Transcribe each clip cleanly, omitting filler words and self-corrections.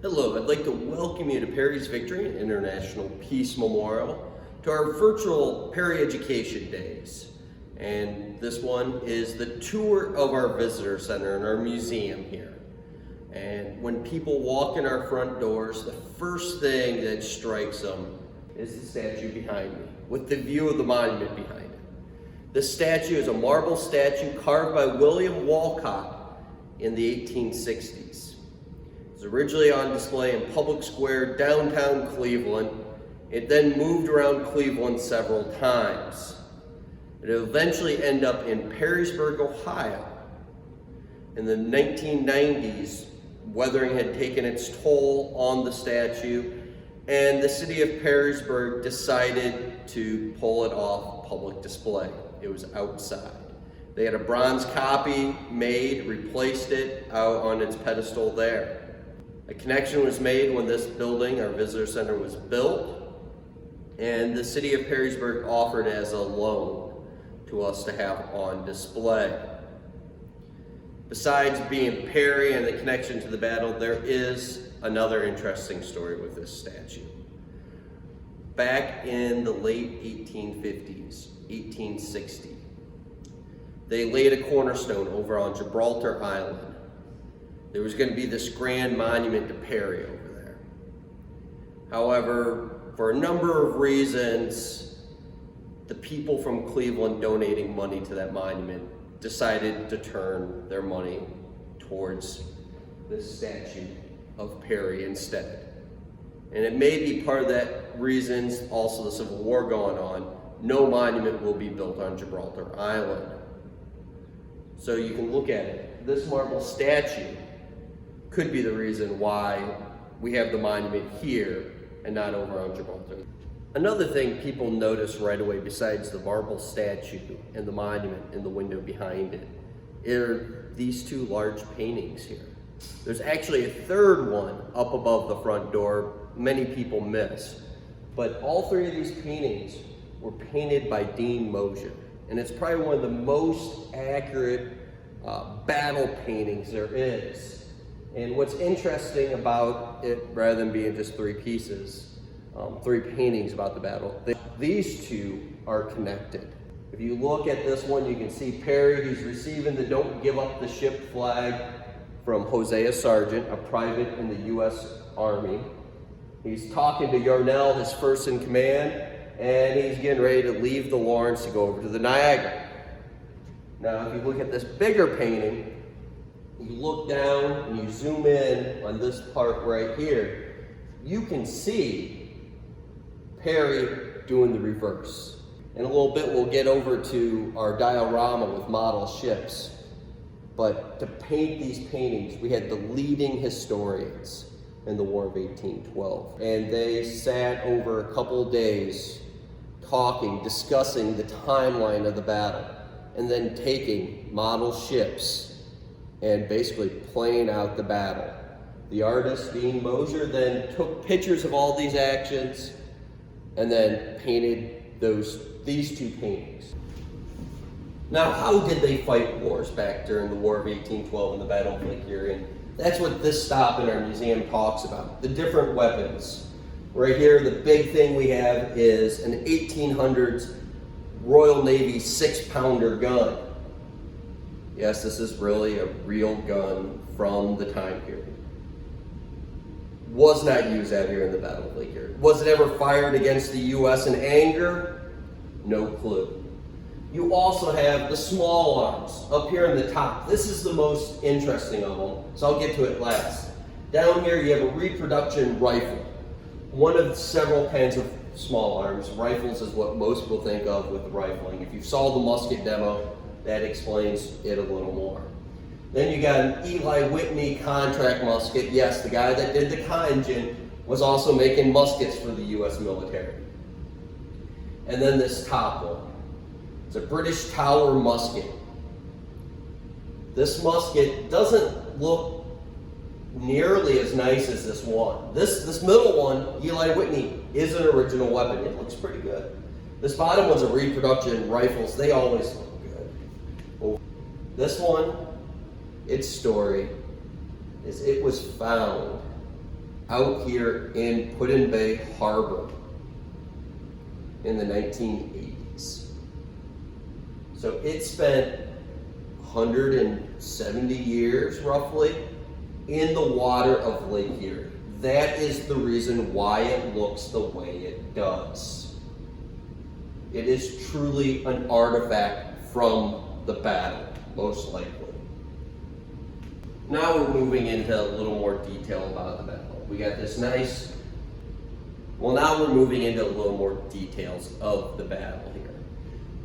Hello, I'd like to welcome you to Perry's Victory and International Peace Memorial to our virtual Perry Education Days. And this one is the tour of our visitor center and our museum here. And when people walk in our front doors, the first thing that strikes them is the statue behind me, with the view of the monument behind it. This statue is a marble statue carved by William Walcott in the 1860s. It was originally on display in Public Square, downtown Cleveland. It then moved around Cleveland several times. It eventually ended up in Perrysburg, Ohio. In the 1990s, weathering had taken its toll on the statue, and the city of Perrysburg decided to pull it off public display. It was outside. They had a bronze copy made, replaced it out on its pedestal there. A connection was made when this building, our visitor center, was built, and the city of Perrysburg offered as a loan to us to have on display. Besides being Perry and the connection to the battle, there is another interesting story with this statue. Back in the late 1850s, 1860, they laid a cornerstone over on Gibraltar Island. There was going to be this grand monument to Perry over there. However, for a number of reasons, the people from Cleveland donating money to that monument decided to turn their money towards this statue of Perry instead. And it may be part of that reasons, also the Civil War going on, no monument will be built on Gibraltar Island. So you can look at it. This marble statue could be the reason why we have the monument here and not over on Gibraltar. Another thing people notice right away, besides the marble statue and the monument in the window behind it, are these two large paintings here. There's actually a third one up above the front door many people miss. But all three of these paintings were painted by Dean Mosher. And it's probably one of the most accurate battle paintings there is. And what's interesting about it, rather than being just three pieces, three paintings about the battle, these two are connected. If you look at this one, you can see Perry, he's receiving the Don't Give Up the Ship flag from Hosea Sargent, a private in the U.S. Army. He's talking to Yarnell, his first in command, and he's getting ready to leave the Lawrence to go over to the Niagara. Now, if you look at this bigger painting, you look down and you zoom in on this part right here, you can see Perry doing the reverse. In a little bit, we'll get over to our diorama with model ships. But to paint these paintings, we had the leading historians in the War of 1812. And they sat over a couple of days talking, discussing the timeline of the battle, and then taking model ships and basically playing out the battle. The artist, Dean Mosher, then took pictures of all these actions and then painted these two paintings. Now, how did they fight wars back during the War of 1812 and the Battle of Lake Erie? And that's what this stop in our museum talks about, the different weapons. Right here, the big thing we have is an 1800s Royal Navy 6-pounder gun. Yes, this is really a real gun from the time period. Was not used out here in the Battle of Lake Erie. Was it ever fired against the U.S. in anger? No clue. You also have the small arms up here in the top. This is the most interesting of them, so I'll get to it last. Down here you have a reproduction rifle. One of several kinds of small arms. Rifles is what most people think of with rifling. If you saw the musket demo, that explains it a little more. Then you got an Eli Whitney contract musket. Yes, the guy that did the Kyngen was also making muskets for the U.S. military. And then this top one. It's a British Tower musket. This musket doesn't look nearly as nice as this one. This middle one, Eli Whitney, is an original weapon. It looks pretty good. This bottom one's a reproduction rifles. They always look good. This one, its story is it was found out here in Put-in-Bay Harbor in the 1980s. So it spent 170 years roughly in the water of Lake Erie. That is the reason why it looks the way it does. It is truly an artifact from the battle, most likely. Now we're moving into a little more detail about the battle. We got this nice, well, now we're moving into a little more details of the battle here.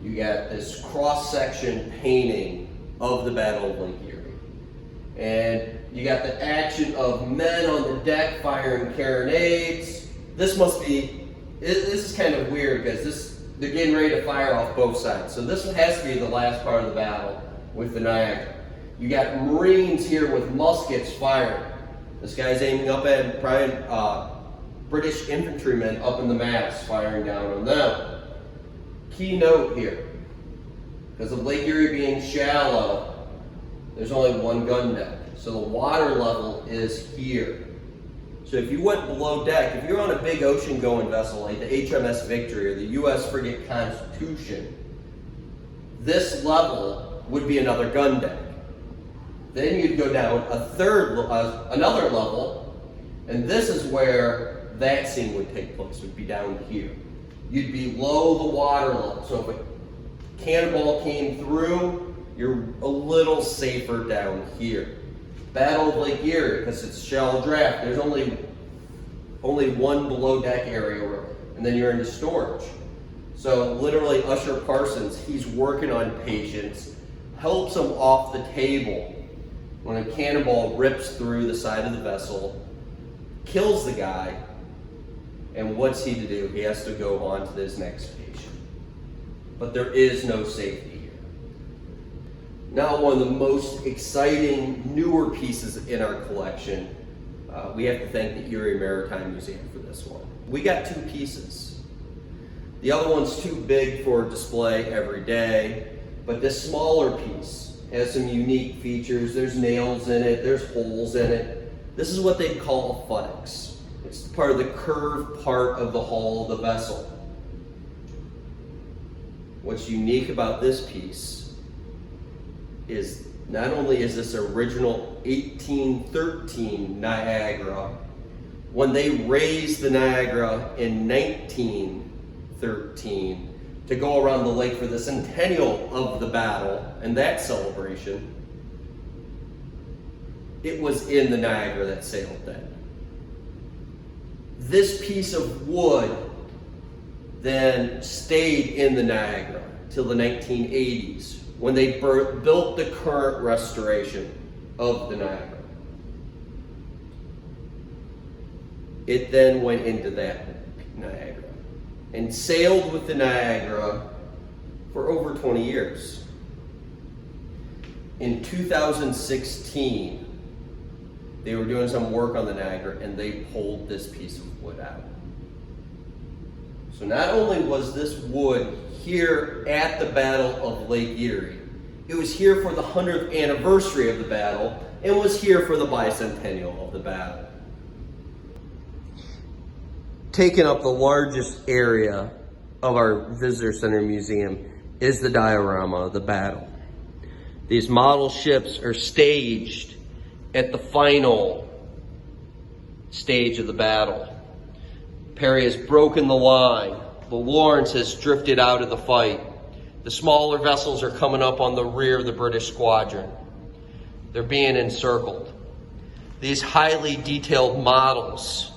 You got this cross-section painting of the Battle of Lake Erie. And you got the action of men on the deck firing carronades. This is kind of weird because they're getting ready to fire off both sides. So this has to be the last part of the battle with the Niagara. You got Marines here with muskets firing. This guy's aiming up at probably British infantrymen up in the mast, firing down on them. Key note here, because of Lake Erie being shallow, there's only one gun deck. So the water level is here. So if you went below deck, if you're on a big ocean-going vessel like the HMS Victory or the U.S. frigate Constitution, this level would be another gun deck. Then you'd go down another level, and this is where that scene would take place, would be down here. You'd be below the water level. So if a cannonball came through, you're a little safer down here. Battle of Lake Erie, because it's shallow draft, there's only one below deck area, and then you're into storage. So literally Usher Parsons, he's working on patients, helps them off the table when a cannonball rips through the side of the vessel, kills the guy, and what's he to do? He has to go on to this next patient. But there is no safety here. Now, one of the most exciting, newer pieces in our collection, we have to thank the Erie Maritime Museum for this one. We got two pieces. The other one's too big for display every day, but this smaller piece has some unique features. There's nails in it, there's holes in it. This is what they call a futtix. It's part of the curved part of the hull of the vessel. What's unique about this piece is not only is this original 1813 Niagara, when they raised the Niagara in 1913 to go around the lake for the centennial of the battle and that celebration, it was in the Niagara that sailed then. This piece of wood then stayed in the Niagara till the 1980s when they built the current restoration of the Niagara. It then went into that Niagara and sailed with the Niagara for over 20 years. In 2016, they were doing some work on the Niagara and they pulled this piece of wood out. So not only was this wood here at the Battle of Lake Erie, it was here for the 100th anniversary of the battle and was here for the bicentennial of the battle. Taking up the largest area of our visitor center museum is the diorama of the battle. These model ships are staged at the final stage of the battle. Perry has broken the line. The Lawrence has drifted out of the fight. The smaller vessels are coming up on the rear of the British squadron. They're being encircled. These highly detailed models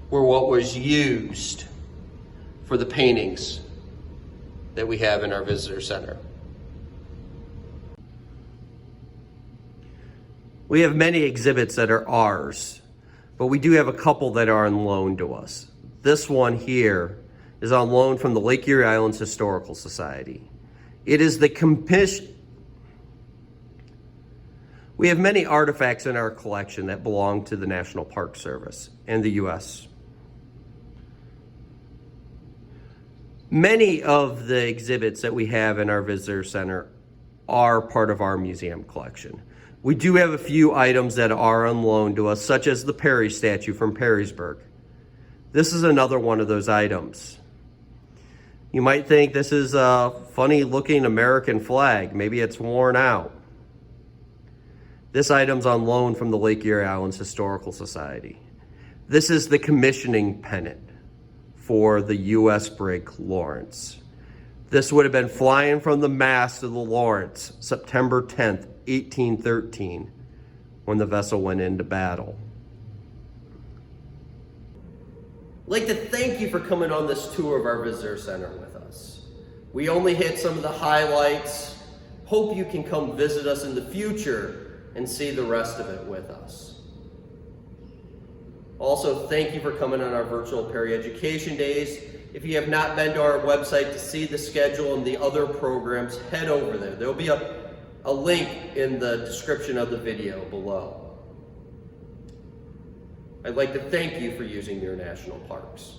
were what was used for the paintings that we have in our visitor center. We have many exhibits that are ours, but we do have a couple that are on loan to us. This one here is on loan from the Lake Erie Islands Historical Society. It is the We have many artifacts in our collection that belong to the National Park Service and the U.S. Many of the exhibits that we have in our visitor center are part of our museum collection. We do have a few items that are on loan to us, such as the Perry statue from Perrysburg. This is another one of those items. You might think this is a funny looking American flag. Maybe it's worn out. This item's on loan from the Lake Erie Islands Historical Society. This is the commissioning pennant for the U.S. brig Lawrence. This would have been flying from the mast of the Lawrence, September 10th, 1813, when the vessel went into battle. I'd like to thank you for coming on this tour of our visitor center with us. We only hit some of the highlights. Hope you can come visit us in the future and see the rest of it with us. Also, thank you for coming on our virtual Perry Education Days. If you have not been to our website to see the schedule and the other programs, head over there. There'll be a link in the description of the video below. I'd like to thank you for using your national parks.